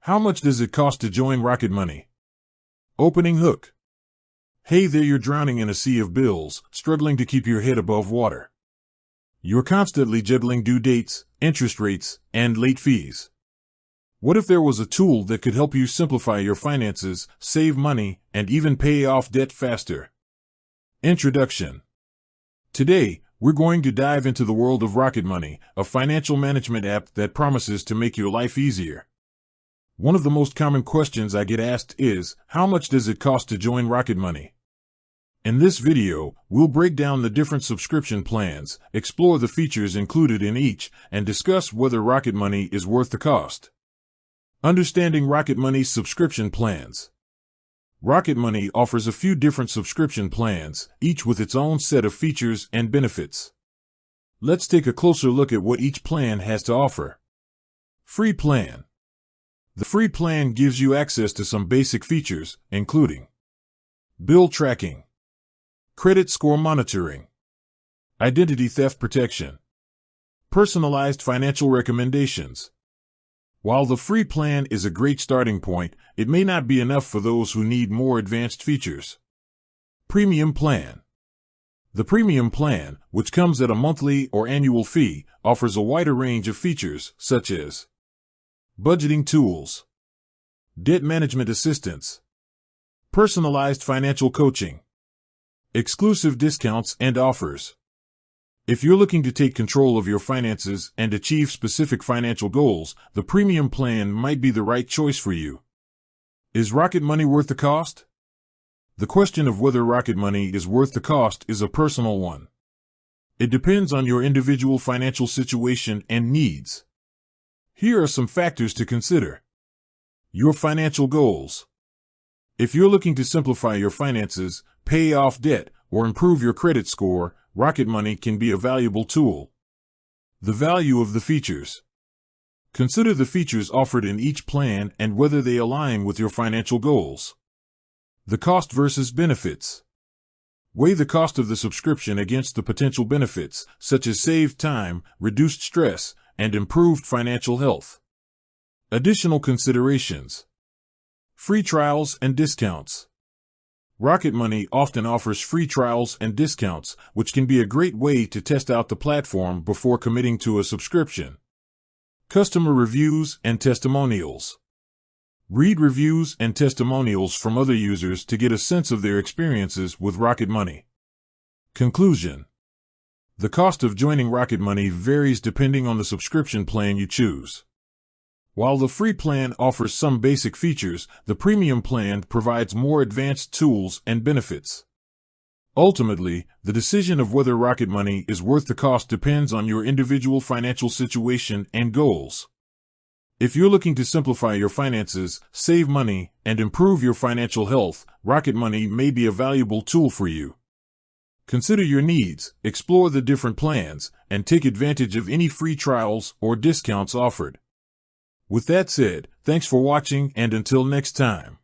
How much does it cost to join Rocket Money? Opening hook. Hey there, you're drowning in a sea of bills, struggling to keep your head above water. You're constantly juggling due dates, interest rates, and late fees. What if there was a tool that could help you simplify your finances, save money, and even pay off debt faster? Introduction. Today, we're going to dive into the world of Rocket Money, a financial management app that promises to make your life easier. One of the most common questions I get asked is, how much does it cost to join Rocket Money? In this video, we'll break down the different subscription plans, explore the features included in each, and discuss whether Rocket Money is worth the cost. Understanding Rocket Money's subscription plans. Rocket Money offers a few different subscription plans, each with its own set of features and benefits. Let's take a closer look at what each plan has to offer. Free plan. The free plan gives you access to some basic features, including bill tracking, credit score monitoring, identity theft protection, personalized financial recommendations. While the free plan is a great starting point, it may not be enough for those who need more advanced features. Premium plan. The premium plan, which comes at a monthly or annual fee, offers a wider range of features, such as budgeting tools, debt management assistance, personalized financial coaching, exclusive discounts and offers. If you're looking to take control of your finances and achieve specific financial goals, the premium plan might be the right choice for you. Is Rocket Money worth the cost? The question of whether Rocket Money is worth the cost is a personal one. It depends on your individual financial situation and needs. Here are some factors to consider. Your financial goals. If you're looking to simplify your finances, pay off debt, or improve your credit score, Rocket Money can be a valuable tool. The value of the features. Consider the features offered in each plan and whether they align with your financial goals. The cost versus benefits. Weigh the cost of the subscription against the potential benefits, such as saved time, reduced stress, and improved financial health. Additional considerations. Free trials and discounts. Rocket Money often offers free trials and discounts, which can be a great way to test out the platform before committing to a subscription. Customer reviews and testimonials. Read reviews and testimonials from other users to get a sense of their experiences with Rocket Money. Conclusion. The cost of joining Rocket Money varies depending on the subscription plan you choose. While the free plan offers some basic features, the premium plan provides more advanced tools and benefits. Ultimately, the decision of whether Rocket Money is worth the cost depends on your individual financial situation and goals. If you're looking to simplify your finances, save money, and improve your financial health, Rocket Money may be a valuable tool for you. Consider your needs, explore the different plans, and take advantage of any free trials or discounts offered. With that said, thanks for watching, and until next time.